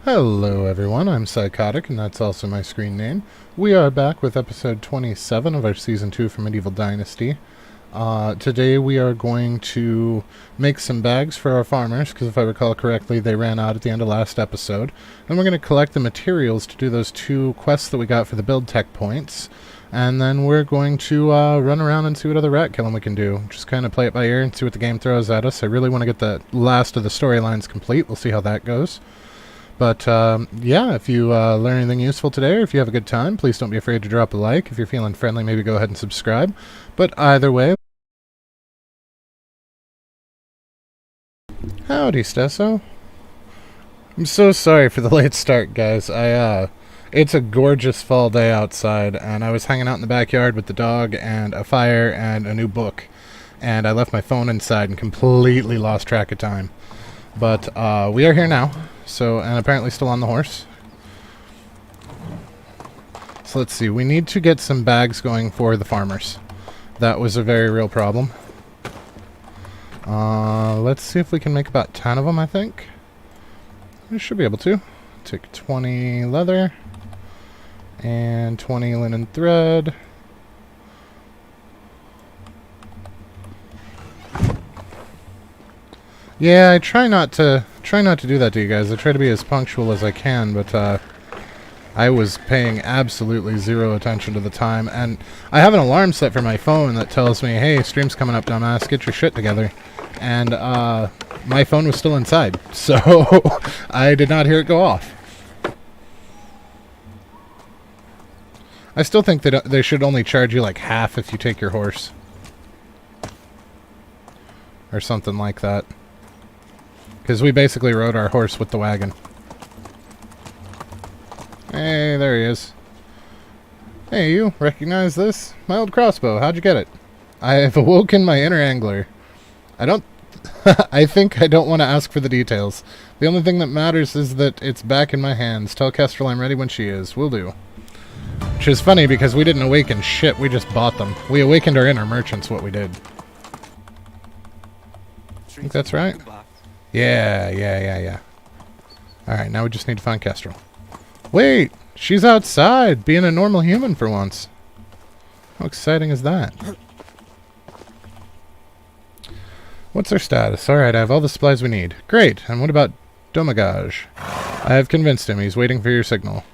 Hello everyone, I'm Psychotic, and that's also my screen name. We are back with episode 27 of our Season 2 for Medieval Dynasty. Today we are going to make some bags for our farmers, because if I recall correctly, they ran out at the end of last episode. And we're going to collect the materials to do those 2 quests that we got for the build tech points. And then we're going to run around and see what other rat killing we can do. Just kind of play it by ear and see what the game throws at us. I really want to get the last of the storylines complete. We'll see how that goes. But, yeah, if you learn anything useful today, or if you have a good time, please don't be afraid to drop a like. If you're feeling friendly, maybe go ahead and subscribe. But either way... Howdy, Stesso. I'm so sorry for the late start, guys. It's a gorgeous fall day outside, and I was hanging out in the backyard with the dog and a fire and a new book. And I left my phone inside and completely lost track of time. But, we are here now. So, and apparently still on the horse. So let's see, we need to get some bags going for the farmers. That was a very real problem. Let's see if we can make about 10 of them, I think. We should be able to. Take 20 leather and 20 linen thread. Yeah, I try not to do that to you guys. I try to be as punctual as I can, but I was paying absolutely zero attention to the time. And I have an alarm set for my phone that tells me, hey, stream's coming up, dumbass, get your shit together. And my phone was still inside, so I did not hear it go off. I still think that they should only charge you like half if you take your horse. Or something like that. Because we basically rode our horse with the wagon. Hey, there he is. Hey, you. Recognize this? My old crossbow. How'd you get it? I have awoken my inner angler. I think I don't want to ask for the details. The only thing that matters is that it's back in my hands. Tell Kestrel I'm ready when she is. Will do. Which is funny because we didn't awaken shit. We just bought them. We awakened our inner merchants, what we did. I think that's right. Yeah. Alright, now we just need to find Kestrel. Wait! She's outside, being a normal human for once. How exciting is that? What's her status? Alright, I have all the supplies we need. Great, and what about Domagaj? I have convinced him. He's waiting for your signal.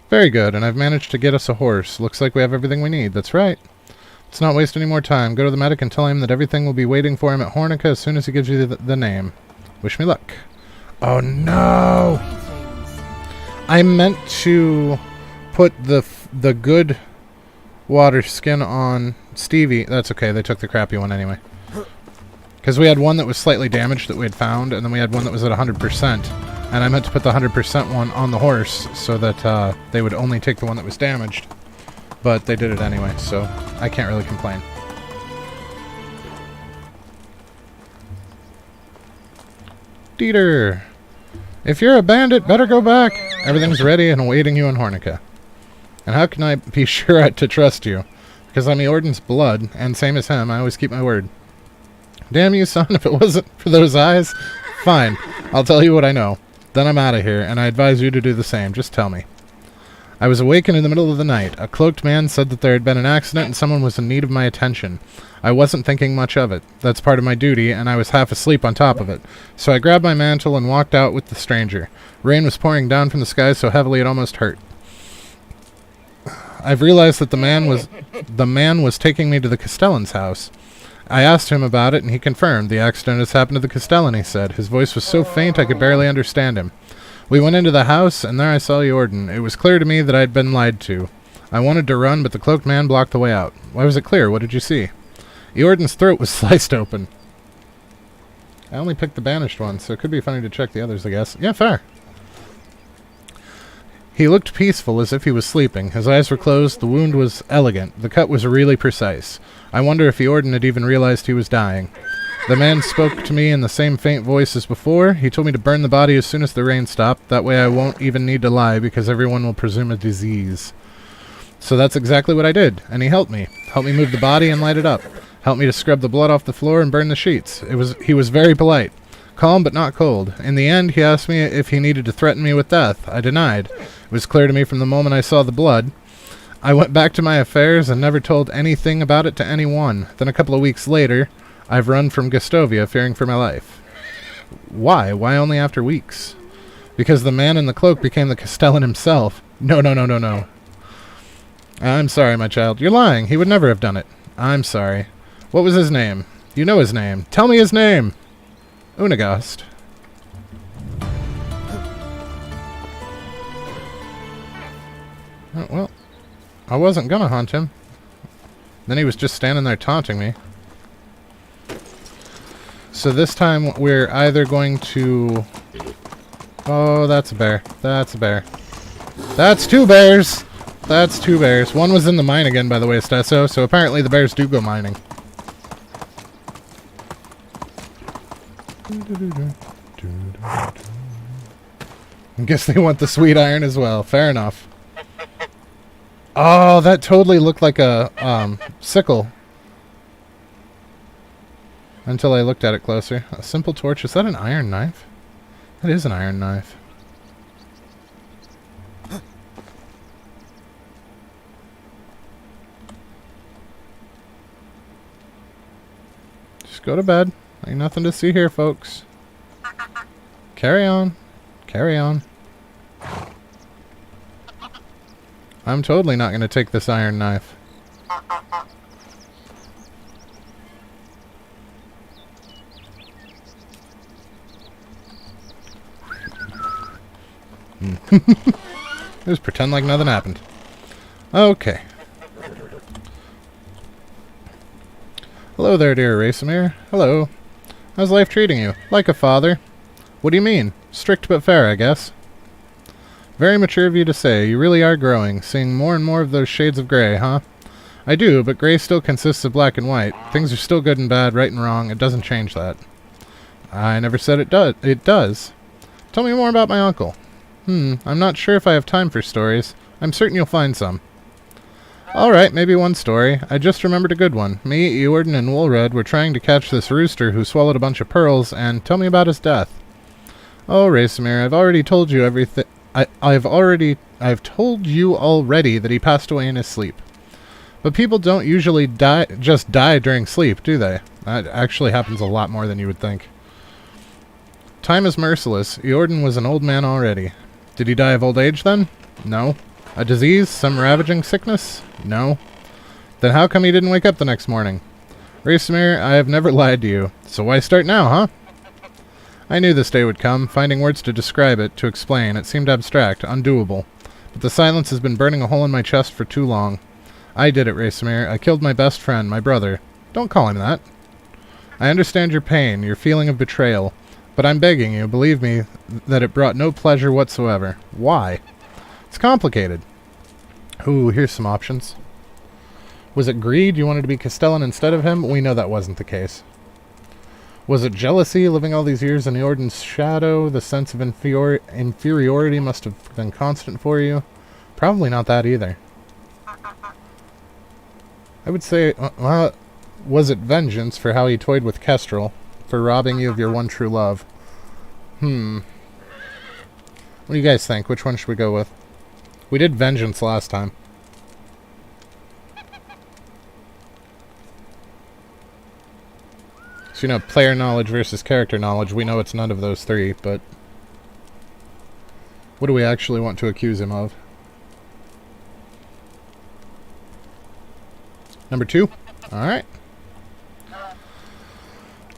Very good, and I've managed to get us a horse. Looks like we have everything we need. That's right. Let's not waste any more time. Go to the medic and tell him that everything will be waiting for him at Hornica as soon as he gives you the name. Wish me luck. Oh no! I meant to put the good water skin on Stevie. That's okay, they took the crappy one anyway. Because we had one that was slightly damaged that we had found, and then we had one that was at 100%. And I meant to put the 100% one on the horse so that they would only take the one that was damaged. But they did it anyway, so I can't really complain. Dieter! If you're a bandit, better go back! Everything's ready and awaiting you in Hornica. And how can I be sure to trust you? Because I'm Eorden's blood, and same as him, I always keep my word. Damn you, son, if it wasn't for those eyes. Fine, I'll tell you what I know. Then I'm out of here, and I advise you to do the same. Just tell me. I was awakened in the middle of the night. A cloaked man said that there had been an accident and someone was in need of my attention. I wasn't thinking much of it. That's part of my duty, and I was half asleep on top of it. So I grabbed my mantle and walked out with the stranger. Rain was pouring down from the sky so heavily it almost hurt. I've realized that the man was taking me to the Castellan's house. I asked him about it, and he confirmed. The accident has happened to the Castellan, he said. His voice was so faint I could barely understand him. We went into the house, and there I saw Eorden. It was clear to me that I had been lied to. I wanted to run, but the cloaked man blocked the way out. Why was it clear? What did you see? Eorden's throat was sliced open. I only picked the banished one, so it could be funny to check the others, I guess. Yeah, fair. He looked peaceful, as if he was sleeping. His eyes were closed. The wound was elegant. The cut was really precise. I wonder if Eorden had even realized he was dying. The man spoke to me in the same faint voice as before. He told me to burn the body as soon as the rain stopped. That way I won't even need to lie, because everyone will presume a disease. So that's exactly what I did, and he helped me. Helped me move the body and light it up. Helped me to scrub the blood off the floor and burn the sheets. He was very polite. calm but not cold. In the end, he asked me if he needed to threaten me with death. I denied. It was clear to me from the moment I saw the blood. I went back to my affairs and never told anything about it to anyone. Then a couple of weeks later, I've run from Gustovia, fearing for my life. Why? Why only after weeks? Because the man in the cloak became the Castellan himself. No. I'm sorry, my child. You're lying. He would never have done it. I'm sorry. What was his name? You know his name. Tell me his name! Unagast. Oh, well, I wasn't gonna hunt him. Then he was just standing there taunting me. So this time we're either going to... Oh, that's a bear. That's a bear. That's two bears! That's two bears. One was in the mine again, by the way, Stesso, so apparently the bears do go mining. I guess they want the sweet iron as well. Fair enough. Oh, that totally looked like a sickle. Until I looked at it closer. A simple torch. Is that an iron knife? That is an iron knife. Just go to bed. Ain't nothing to see here, folks. Carry on. Carry on. I'm totally not going to take this iron knife. Just pretend like nothing happened. Okay. Hello there, dear Rasamir. Hello. How's life treating you? Like a father. What do you mean? Strict but fair, I guess. Very mature of you to say. You really are growing, seeing more and more of those shades of gray, huh? I do, but gray still consists of black and white. Things are still good and bad, right and wrong. It doesn't change that. I never said it does. It does. Tell me more about my uncle. I'm not sure if I have time for stories. I'm certain you'll find some. Alright, maybe one story. I just remembered a good one. Me, Eorden, and Woolred were trying to catch this rooster who swallowed a bunch of pearls, and tell me about his death. Oh, Rasamir, I've already told you everything. I've told you already that he passed away in his sleep. But people don't usually just die during sleep, do they? That actually happens a lot more than you would think. Time is merciless. Eorden was an old man already. Did he die of old age then? No. A disease? Some ravaging sickness? No. Then how come he didn't wake up the next morning? Rasamir, I have never lied to you. So why start now, huh? I knew this day would come. Finding words to describe it, to explain, it seemed abstract, undoable. But the silence has been burning a hole in my chest for too long. I did it, Rasamir. I killed my best friend, my brother. Don't call him that. I understand your pain, your feeling of betrayal. But I'm begging you, believe me, that it brought no pleasure whatsoever. Why? It's complicated. Ooh, here's some options. Was it greed? You wanted to be Castellan instead of him? We know that wasn't the case. Was it jealousy, living all these years in Eorden's shadow? The sense of inferiority must have been constant for you. Probably not that either. I would say, was it vengeance for how he toyed with Kestrel? For robbing you of your one true love? What do you guys think? Which one should we go with? We did vengeance last time. So, you know, player knowledge versus character knowledge. We know it's none of those three, but... what do we actually want to accuse him of? Number 2? Alright.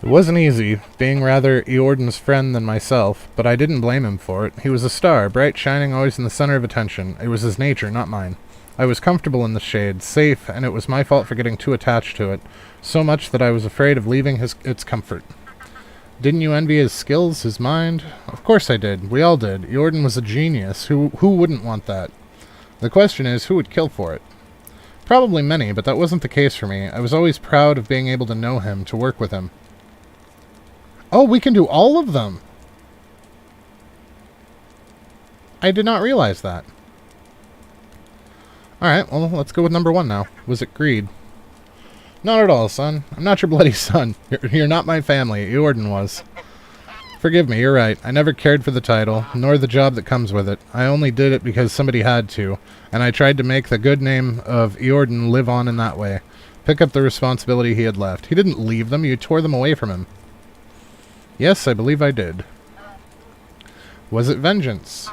It wasn't easy, being rather Eorden's friend than myself, but I didn't blame him for it. He was a star, bright, shining, always in the center of attention. It was his nature, not mine. I was comfortable in the shade, safe, and it was my fault for getting too attached to it, so much that I was afraid of leaving its comfort. Didn't you envy his skills, his mind? Of course I did. We all did. Eorden was a genius. Who wouldn't want that? The question is, who would kill for it? Probably many, but that wasn't the case for me. I was always proud of being able to know him, to work with him. Oh, we can do all of them! I did not realize that. Alright, well, let's go with number 1 now. Was it greed? Not at all, son. I'm not your bloody son. You're not my family. Eorden was. Forgive me, you're right. I never cared for the title, nor the job that comes with it. I only did it because somebody had to, and I tried to make the good name of Eordan live on in that way. Pick up the responsibility he had left. He didn't leave them, you tore them away from him. Yes, I believe I did. Was it vengeance?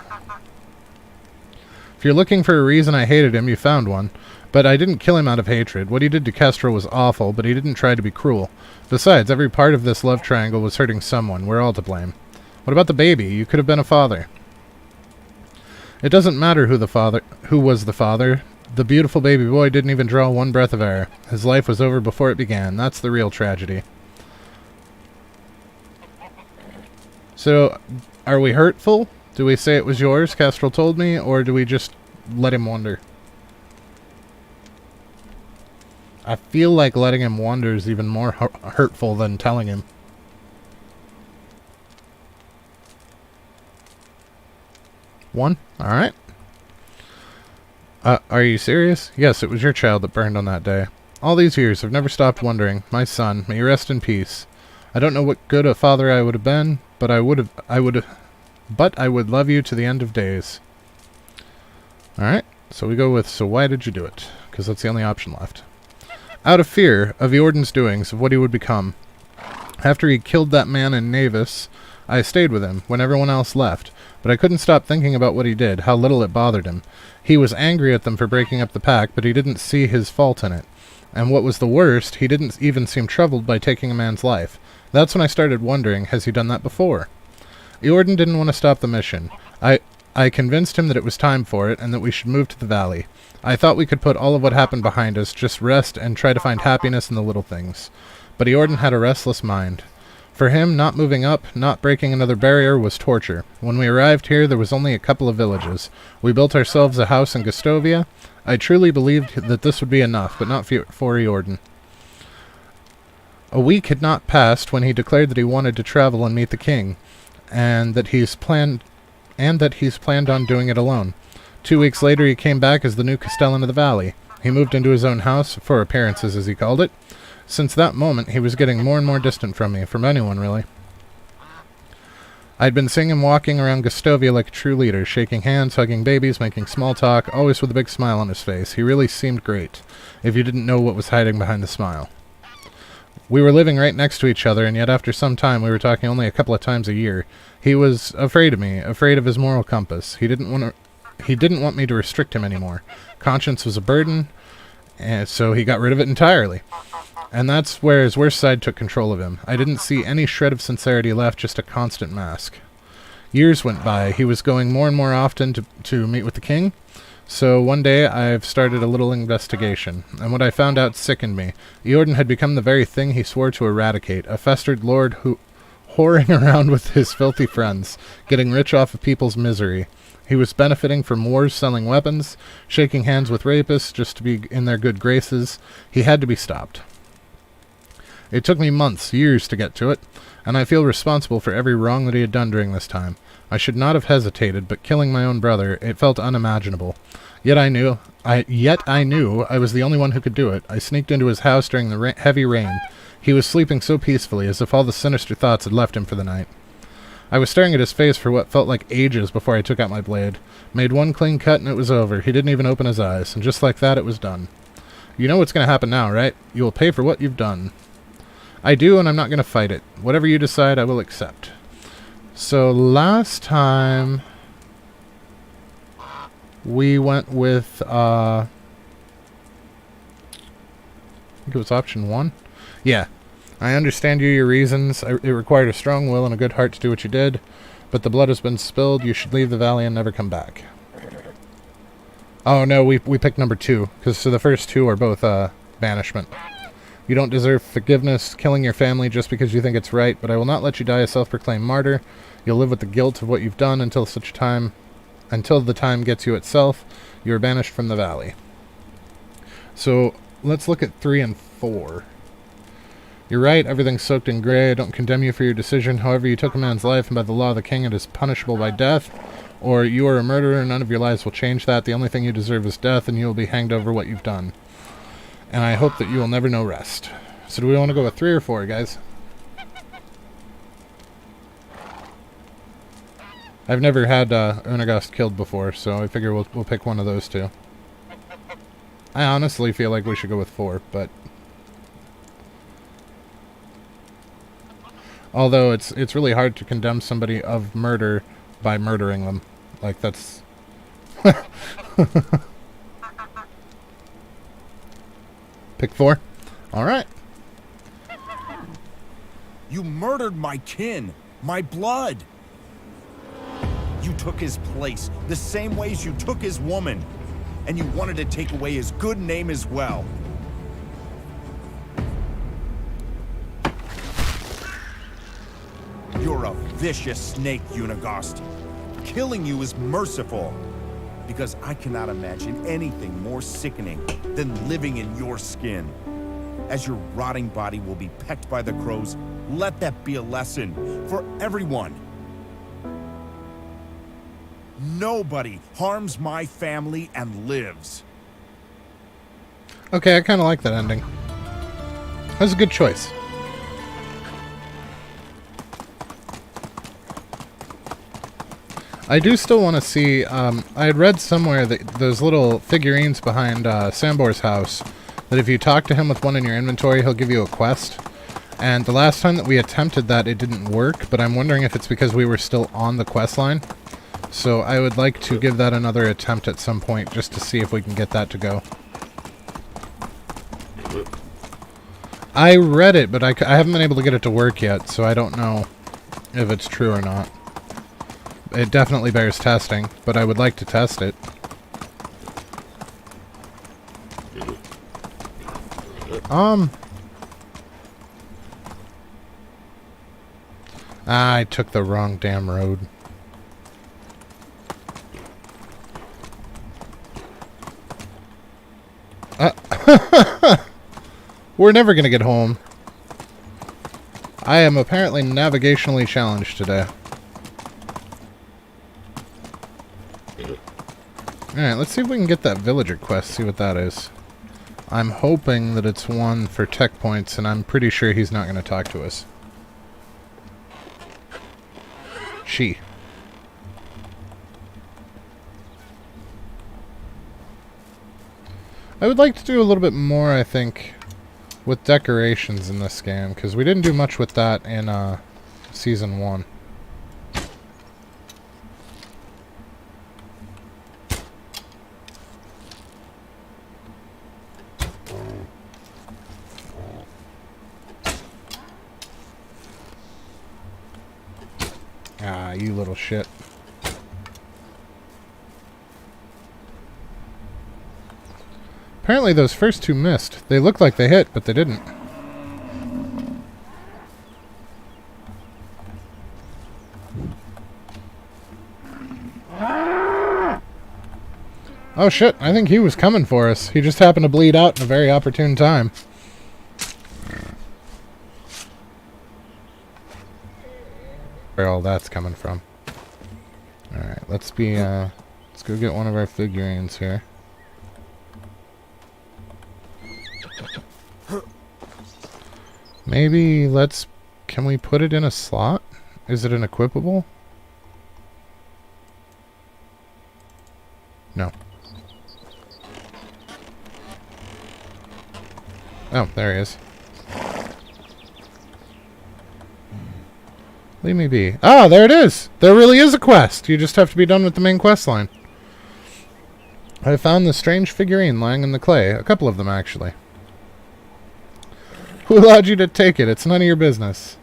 If you're looking for a reason I hated him, you found one. But I didn't kill him out of hatred. What he did to Kestrel was awful, but he didn't try to be cruel. Besides, every part of this love triangle was hurting someone. We're all to blame. What about the baby? You could have been a father. It doesn't matter who was the father. The beautiful baby boy didn't even draw one breath of air. His life was over before it began. That's the real tragedy. So, are we hurtful? Do we say it was yours, Kestrel told me, or do we just let him wander? I feel like letting him wander is even more hurtful than telling him. One? Alright. Are you serious? Yes, it was your child that burned on that day. All these years, I've never stopped wondering. My son, may you rest in peace. I don't know what good a father I would have been, but I would love you to the end of days. Alright, so we go with, so why did you do it? Because that's the only option left. Out of fear of Eordan's doings, of what he would become. After he killed that man in Navis, I stayed with him, when everyone else left, but I couldn't stop thinking about what he did, how little it bothered him. He was angry at them for breaking up the pact, but he didn't see his fault in it. And what was the worst, he didn't even seem troubled by taking a man's life. That's when I started wondering, has he done that before? Eordan didn't want to stop the mission. I convinced him that it was time for it, and that we should move to the valley. I thought we could put all of what happened behind us, just rest and try to find happiness in the little things. But Eordan had a restless mind. For him, not moving up, not breaking another barrier, was torture. When we arrived here, there was only a couple of villages. We built ourselves a house in Gustovia. I truly believed that this would be enough, but not for Eordan. A week had not passed when he declared that he wanted to travel and meet the king, and that he's planned on doing it alone. 2 weeks later, he came back as the new Castellan of the Valley. He moved into his own house, for appearances as he called it. Since that moment, he was getting more and more distant from me, from anyone, really. I'd been seeing him walking around Gustovia like a true leader, shaking hands, hugging babies, making small talk, always with a big smile on his face. He really seemed great, if you didn't know what was hiding behind the smile. We were living right next to each other, and yet after some time we were talking only a couple of times a year. He was afraid of me, afraid of his moral compass. He didn't want me to restrict him anymore. Conscience was a burden, and so he got rid of it entirely. And that's where his worst side took control of him. I didn't see any shred of sincerity left, just a constant mask. Years went by. He was going more and more often to meet with the king. So one day I've started a little investigation, and what I found out sickened me. Eordan had become the very thing he swore to eradicate, a festered lord who whoring around with his filthy friends, getting rich off of people's misery. He was benefiting from wars, selling weapons, shaking hands with rapists just to be in their good graces. He had to be stopped. It took me months, years to get to it, and I feel responsible for every wrong that he had done during this time. I should not have hesitated, but killing my own brother, it felt unimaginable. Yet I knew I was the only one who could do it. I sneaked into his house during the heavy rain. He was sleeping so peacefully, as if all the sinister thoughts had left him for the night. I was staring at his face for what felt like ages before I took out my blade. Made one clean cut and it was over. He didn't even open his eyes, and just like that it was done. You know what's going to happen now, right? You will pay for what you've done. I do, and I'm not going to fight it. Whatever you decide, I will accept. So last time we went with, I think it was option 1. Yeah. I understand your reasons. It required a strong will and a good heart to do what you did, but the blood has been spilled. You should leave the valley and never come back. Oh no, we picked number 2, because so the first 2 are both banishment. You don't deserve forgiveness, killing your family just because you think it's right, but I will not let you die a self-proclaimed martyr. You'll live with the guilt of what you've done until the time gets you itself. You are banished from the valley. So let's look at 3 and 4. You're right, everything's soaked in gray. I don't condemn you for your decision. However, you took a man's life, and by the law of the king it is punishable by death. Or you are a murderer, none of your lives will change that. The only thing you deserve is death, and you will be hanged over what you've done. And I hope that you will never know rest. So do we want to go with 3 or 4, guys? I've never had Unagast killed before, so I figure we'll pick one of those two. I honestly feel like we should go with 4, but... Although it's really hard to condemn somebody of murder by murdering them. Like, that's... Pick 4? Alright. You murdered my kin, my blood. You took his place, the same ways you took his woman. And you wanted to take away his good name as well. You're a vicious snake, Unagast. Killing you is merciful, because I cannot imagine anything more sickening than living in your skin. As your rotting body will be pecked by the crows, let that be a lesson for everyone. Nobody harms my family and lives. Okay, I kind of like that ending. That's a good choice. I do still want to see, I had read somewhere that those little figurines behind Sambor's house, that if you talk to him with one in your inventory, he'll give you a quest. And the last time that we attempted that, it didn't work, but I'm wondering if it's because we were still on the quest line. So I would like to give that another attempt at some point, just to see if we can get that to go. I read it, but I haven't been able to get it to work yet, so I don't know if it's true or not. It definitely bears testing, but I would like to test it. I took the wrong damn road. We're never gonna get home. I am apparently navigationally challenged today. Alright, let's see if we can get that villager quest, see what that is. I'm hoping that it's one for tech points, and I'm pretty sure he's not going to talk to us. She. I would like to do a little bit more, I think, with decorations in this game, because we didn't do much with that in Season 1. Ah, you little shit. Apparently those first two missed. They looked like they hit, but they didn't. Oh shit, I think he was coming for us. He just happened to bleed out in a very opportune time. Where all that's coming from. Alright, let's go get one of our figurines here. Maybe can we put it in a slot? Is it an equipable? No. Oh, there he is. Leave me be. Ah, there it is! There really is a quest! You just have to be done with the main quest line. I found the strange figurine lying in the clay. A couple of them, actually. Who allowed you to take it? It's none of your business.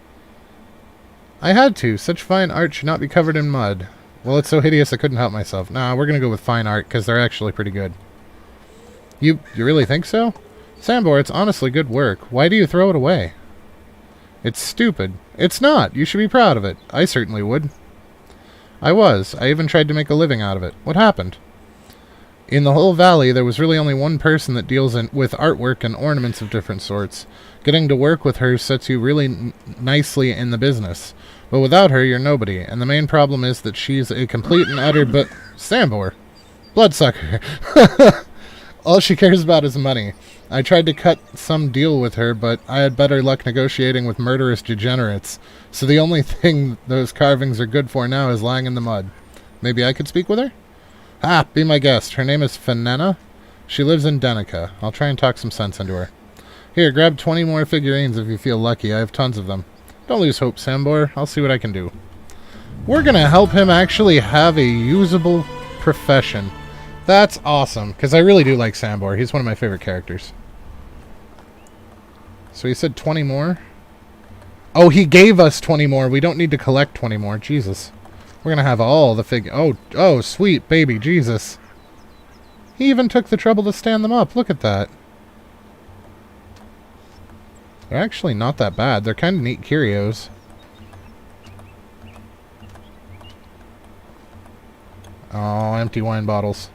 I had to. Such fine art should not be covered in mud. Well, it's so hideous I couldn't help myself. Nah, we're gonna go with fine art, because they're actually pretty good. You really think so? Sambor, it's honestly good work. Why do you throw it away? It's stupid. It's not. You should be proud of it. I certainly would. I was. I even tried to make a living out of it. What happened? In the whole valley, there was really only one person that deals with artwork and ornaments of different sorts. Getting to work with her sets you really nicely in the business. But without her, you're nobody. And the main problem is that she's a complete and utter Sambor. Bloodsucker. All she cares about is money. I tried to cut some deal with her, but I had better luck negotiating with murderous degenerates. So the only thing those carvings are good for now is lying in the mud. Maybe I could speak with her? Ah, be my guest. Her name is Fenena. She lives in Denica. I'll try and talk some sense into her. Here, grab 20 more figurines if you feel lucky. I have tons of them. Don't lose hope, Sambor. I'll see what I can do. We're gonna help him actually have a usable profession. That's awesome, because I really do like Sambor. He's one of my favorite characters. So he said 20 more? Oh, he gave us 20 more. We don't need to collect 20 more. Jesus. We're gonna have all the Oh, sweet baby Jesus. He even took the trouble to stand them up. Look at that. They're actually not that bad. They're kind of neat curios. Oh, empty wine bottles.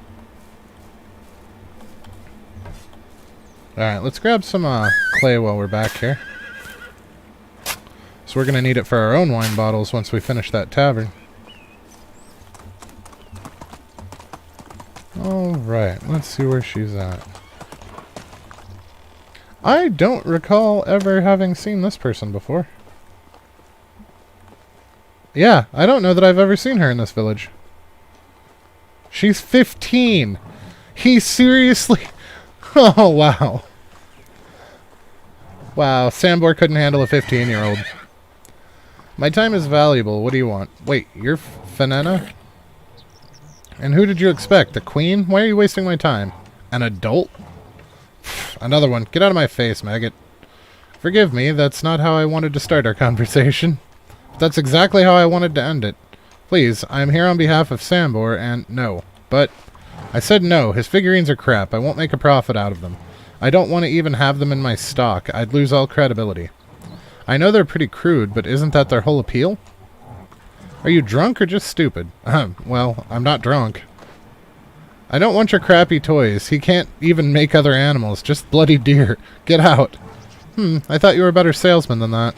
Alright, let's grab some clay while we're back here. So we're going to need it for our own wine bottles once we finish that tavern. Alright, let's see where she's at. I don't recall ever having seen this person before. Yeah, I don't know that I've ever seen her in this village. She's 15! He seriously... Oh, wow. Wow, Sambor couldn't handle a 15-year-old. My time is valuable. What do you want? Wait, you're Fenena? And who did you expect? The queen? Why are you wasting my time? An adult? Another one. Get out of my face, maggot. Forgive me, that's not how I wanted to start our conversation. But that's exactly how I wanted to end it. Please, I am here on behalf of Sambor, and no. But, I said no. His figurines are crap. I won't make a profit out of them. I don't want to even have them in my stock. I'd lose all credibility. I know they're pretty crude, but isn't that their whole appeal? Are you drunk or just stupid? Well, I'm not drunk. I don't want your crappy toys. He can't even make other animals, just bloody deer. Get out. I thought you were a better salesman than that.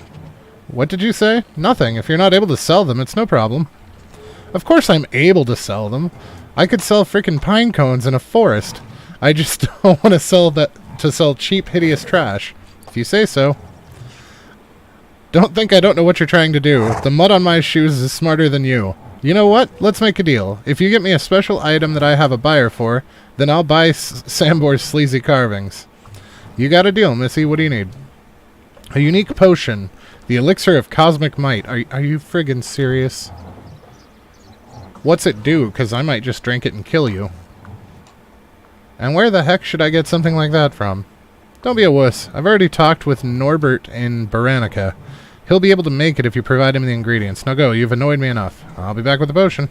What did you say? Nothing. If you're not able to sell them, it's no problem. Of course I'm able to sell them. I could sell frickin' pine cones in a forest. I just don't want to sell cheap, hideous trash. If you say so. Don't think I don't know what you're trying to do. The mud on my shoes is smarter than you. You know what? Let's make a deal. If you get me a special item that I have a buyer for, then I'll buy Sambor's sleazy carvings. You got a deal, missy. What do you need? A unique potion. The elixir of cosmic might. Are you friggin' serious? What's it do? Because I might just drink it and kill you. And where the heck should I get something like that from? Don't be a wuss. I've already talked with Norbert in Baranica. He'll be able to make it if you provide him the ingredients. Now go, you've annoyed me enough. I'll be back with the potion.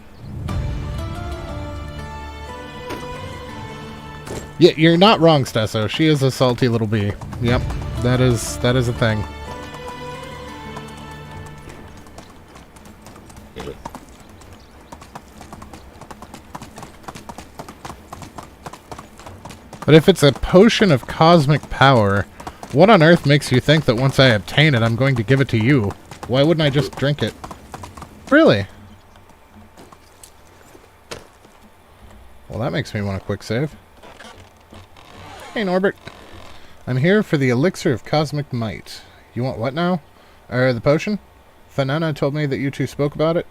Yeah, you're not wrong, Stesso. She is a salty little bee. Yep, that is a thing. But if it's a potion of cosmic power, what on earth makes you think that once I obtain it, I'm going to give it to you? Why wouldn't I just drink it? Really? Well, that makes me want a quick save. Hey, Norbert. I'm here for the elixir of cosmic might. You want what now? The potion? Fenena told me that you two spoke about it.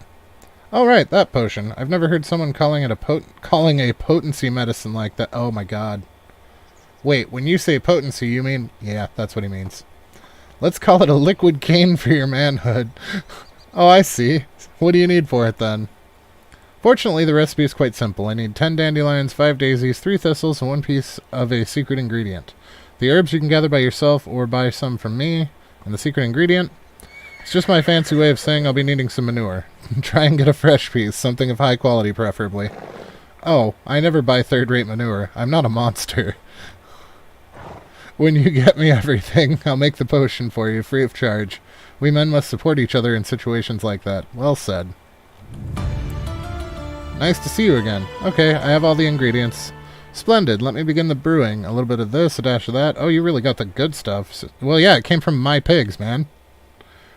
Oh, right, that potion. I've never heard someone calling it a potency medicine like that. Oh, my God. Wait, when you say potency, you mean... Yeah, that's what he means. Let's call it a liquid cane for your manhood. Oh, I see. What do you need for it, then? Fortunately, the recipe is quite simple. I need 10 dandelions, 5 daisies, 3 thistles, and 1 piece of a secret ingredient. The herbs you can gather by yourself or buy some from me. And the secret ingredient? It's just my fancy way of saying I'll be needing some manure. Try and get a fresh piece, something of high quality, preferably. Oh, I never buy third-rate manure. I'm not a monster. When you get me everything, I'll make the potion for you, free of charge. We men must support each other in situations like that. Well said. Nice to see you again. Okay, I have all the ingredients. Splendid. Let me begin the brewing. A little bit of this, a dash of that. Oh, you really got the good stuff. Well, yeah, it came from my pigs, man.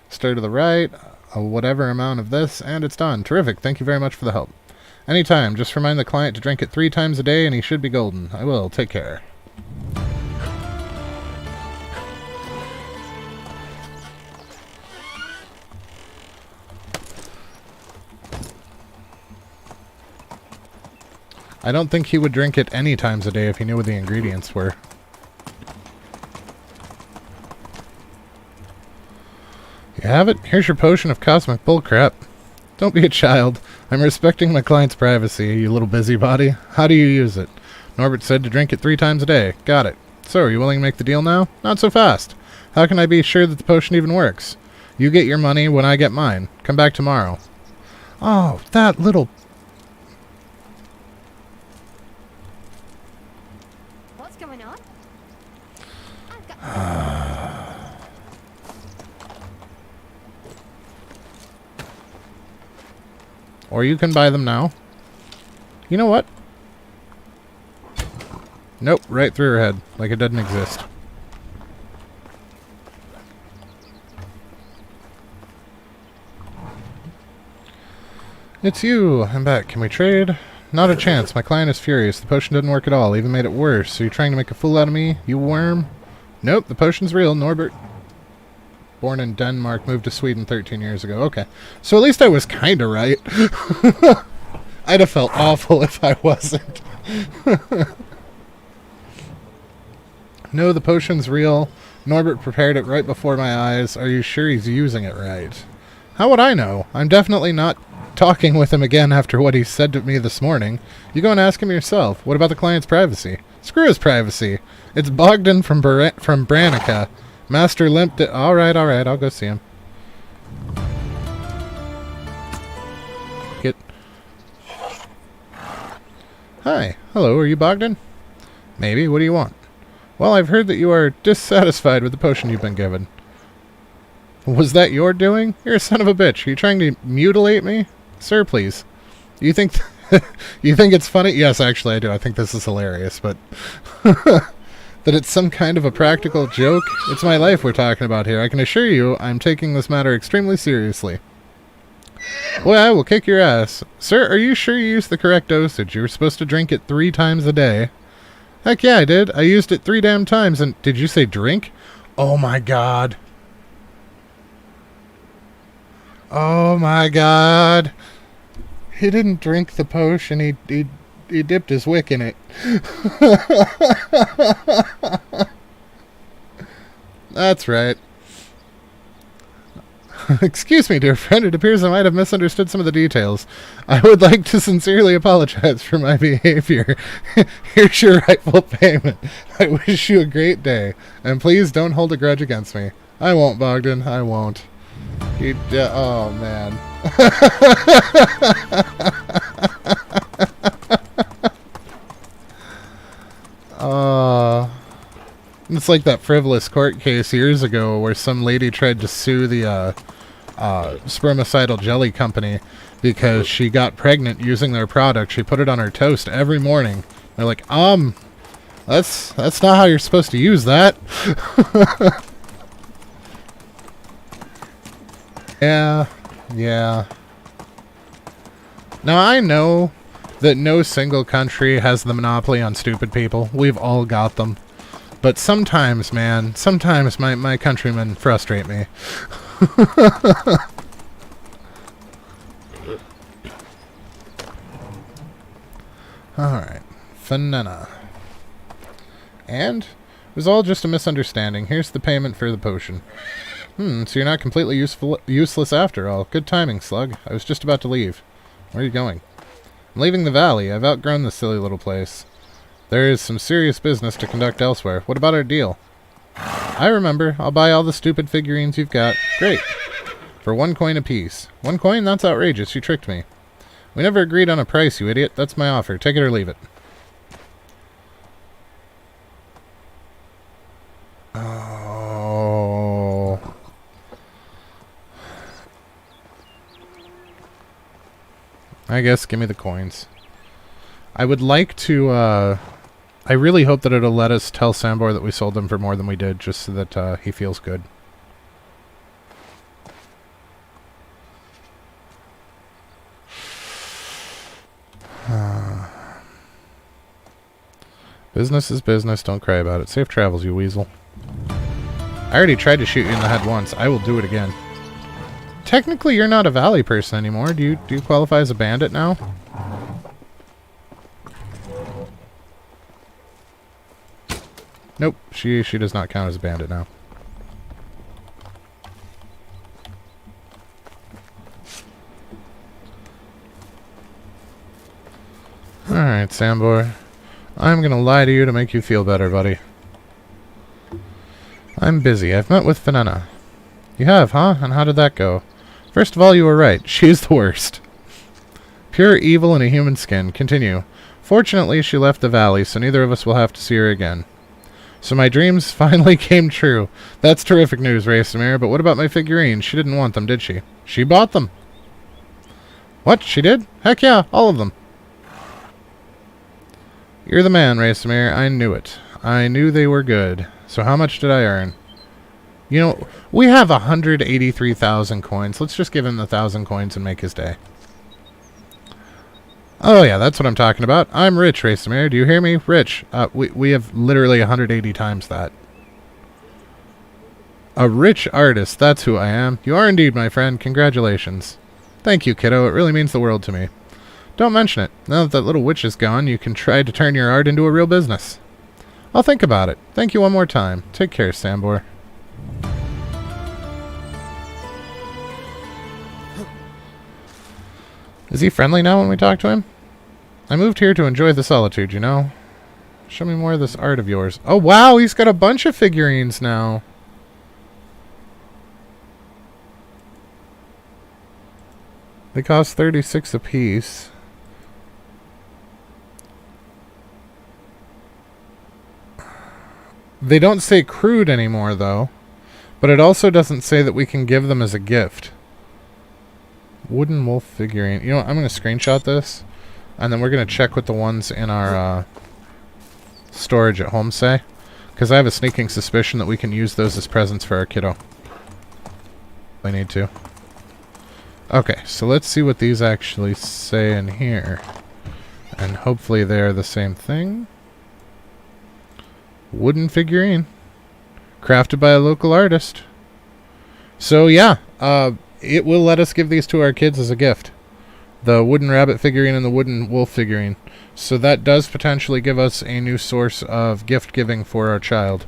Stir to the right. Whatever amount of this, and it's done. Terrific. Thank you very much for the help. Anytime. Just remind the client to drink it 3 times a day, and he should be golden. I will. Take care. I don't think he would drink it any times a day if he knew what the ingredients were. You have it? Here's your potion of cosmic bullcrap. Don't be a child. I'm respecting my client's privacy, you little busybody. How do you use it? Norbert said to drink it 3 times a day. Got it. So, are you willing to make the deal now? Not so fast. How can I be sure that the potion even works? You get your money when I get mine. Come back tomorrow. Oh, that little... What's going on? Or you can buy them now. You know what? Nope, right through her head, like it doesn't exist. It's you. I'm back. Can we trade? Not a chance. My client is furious. The potion didn't work at all. Even made it worse. Are you trying to make a fool out of me, you worm? Nope, the potion's real. Norbert, born in Denmark, moved to Sweden 13 years ago. Okay. So at least I was kind of right. I'd have felt awful if I wasn't. No, the potion's real. Norbert prepared it right before my eyes. Are you sure he's using it right? How would I know? I'm definitely not talking with him again after what he said to me this morning. You go and ask him yourself. What about the client's privacy? Screw his privacy. It's Bogdan from Branica. Master limped it. Alright, I'll go see him. Get. Hi. Hello, are you Bogdan? Maybe. What do you want? Well, I've heard that you are dissatisfied with the potion you've been given. Was that your doing? You're a son of a bitch. Are you trying to mutilate me? Sir, please. You think you think it's funny? Yes, actually I do. I think this is hilarious, but that it's some kind of a practical joke? It's my life we're talking about here. I can assure you I'm taking this matter extremely seriously. Well, I will kick your ass. Sir, are you sure you used the correct dosage? You were supposed to drink it 3 times a day. Heck yeah, I did. I used it 3 damn times, and did you say drink? Oh my god. Oh my god. He didn't drink the potion, he dipped his wick in it. That's right. Excuse me, dear friend, it appears I might have misunderstood some of the details. I would like to sincerely apologize for my behavior. Here's your rightful payment. I wish you a great day, and please don't hold a grudge against me. I won't, Bogdan, I won't. Oh, man. It's like that frivolous court case years ago where some lady tried to sue the spermicidal jelly company because she got pregnant using their product. She put it on her toast every morning. They're like, that's not how you're supposed to use that. Yeah. Now, I know that no single country has the monopoly on stupid people. We've all got them. But sometimes, man, my countrymen frustrate me. Alright. Fanana. And? It was all just a misunderstanding. Here's the payment for the potion. So you're not completely useless after all. Good timing, Slug. I was just about to leave. Where are you going? I'm leaving the valley. I've outgrown this silly little place. There is some serious business to conduct elsewhere. What about our deal? I remember. I'll buy all the stupid figurines you've got. Great. For 1 coin apiece. 1 coin? That's outrageous. You tricked me. We never agreed on a price, you idiot. That's my offer. Take it or leave it. Oh. I guess give me the coins. I would like to, I really hope that it'll let us tell Sambor that we sold them for more than we did, just so that he feels good. Business is business, don't cry about it. Safe travels, you weasel. I already tried to shoot you in the head once. I will do it again. Technically, you're not a valley person anymore. Do you qualify as a bandit now? Nope, she does not count as a bandit now. Alright, Sambor. I'm gonna lie to you to make you feel better, buddy. I'm busy. I've met with Venena. You have, huh? And how did that go? First of all, you were right. She's the worst. Pure evil in a human skin. Continue. Fortunately, she left the valley, so neither of us will have to see her again. So my dreams finally came true. That's terrific news, Raysamir, but what about my figurines? She didn't want them, did she? She bought them. What? She did? Heck yeah, all of them. You're the man, Raysamir. I knew it. I knew they were good. So how much did I earn? You know, we have 183,000 coins. Let's just give him the 1,000 coins and make his day. Oh yeah, that's what I'm talking about. I'm rich, Raysamir. Do you hear me? Rich. We have literally 180 times that. A rich artist. That's who I am. You are indeed, my friend. Congratulations. Thank you, kiddo. It really means the world to me. Don't mention it. Now that that little witch is gone, you can try to turn your art into a real business. I'll think about it. Thank you one more time. Take care, Sambor. Is he friendly now when we talk to him? I moved here to enjoy the solitude, you know. Show me more of this art of yours. Oh, wow, he's got a bunch of figurines now. They cost 36 apiece. They don't say crude anymore, though. But it also doesn't say that we can give them as a gift. Wooden wolf figurine. You know what? I'm going to screenshot this. And then we're going to check what the ones in our storage at home say. Because I have a sneaking suspicion that we can use those as presents for our kiddo. We need to. Okay, so let's see what these actually say in here. And hopefully they are the same thing. Wooden figurine. Crafted by a local artist. So yeah, it will let us give these to our kids as a gift. The wooden rabbit figurine and the wooden wolf figurine. So that does potentially give us a new source of gift giving for our child.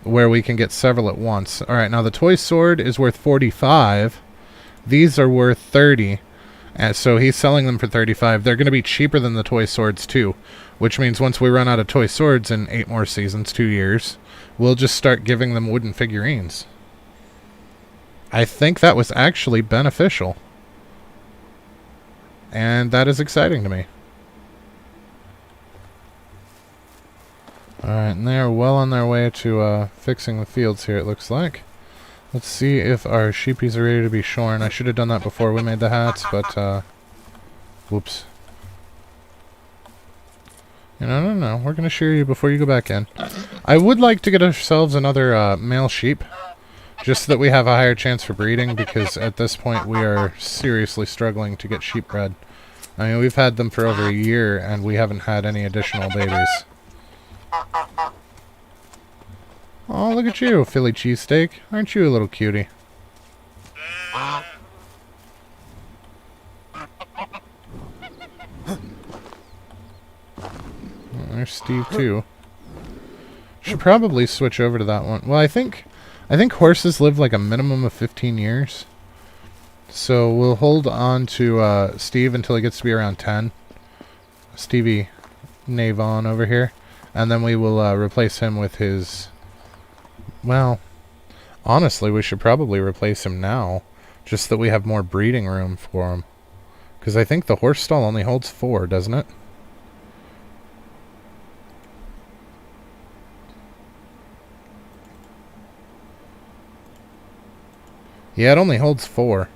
Where we can get several at once. Alright, now the toy sword is worth 45. These are worth 30. And so he's selling them for 35. They're going to be cheaper than the toy swords too. Which means once we run out of toy swords in 8 more seasons, 2 years, we'll just start giving them wooden figurines. I think that was actually beneficial. And that is exciting to me. Alright, and they're well on their way to fixing the fields here, it looks like. Let's see if our sheepies are ready to be shorn. I should have done that before we made the hats, but, whoops. No. We're going to shear you before you go back in. I would like to get ourselves another male sheep, just so that we have a higher chance for breeding, because at this point we are seriously struggling to get sheep bred. I mean, we've had them for over a year, and we haven't had any additional babies. Oh, look at you, Philly cheesesteak. Aren't you a little cutie? There's Steve, too. Should probably switch over to that one. Well, I think horses live like a minimum of 15 years. So we'll hold on to Steve until he gets to be around 10. Stevie Navon over here. And then we will replace him with his... Well, honestly, we should probably replace him now. Just that we have more breeding room for him. Because I think the horse stall only holds 4, doesn't it? Yeah, it only holds 4.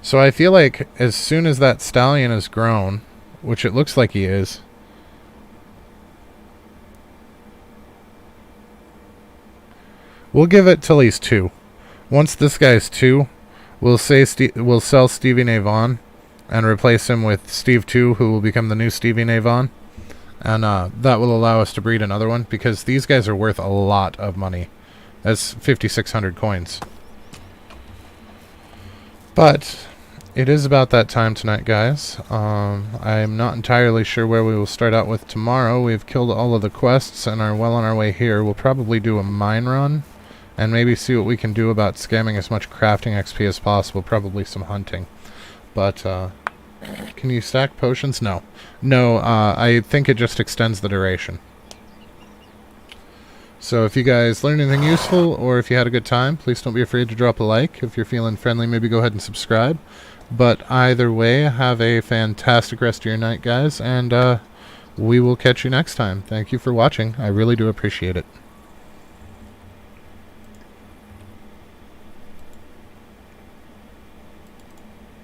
So I feel like as soon as that stallion is grown, which it looks like he is, we'll give it till he's 2. Once this guy's 2, we'll sell Stevie Navon and replace him with Steve 2, who will become the new Stevie Navon. And that will allow us to breed another one, because these guys are worth a lot of money. That's 5,600 coins. But it is about that time tonight, guys. I'm not entirely sure where we will start out with tomorrow. We've killed all of the quests and are well on our way here. We'll probably do a mine run and maybe see what we can do about scamming as much crafting XP as possible. Probably some hunting. But, can you stack potions? No. No, I think it just extends the duration. So if you guys learned anything useful, or if you had a good time, please don't be afraid to drop a like. If you're feeling friendly, maybe go ahead and subscribe. But either way, have a fantastic rest of your night, guys, and we will catch you next time. Thank you for watching. I really do appreciate it.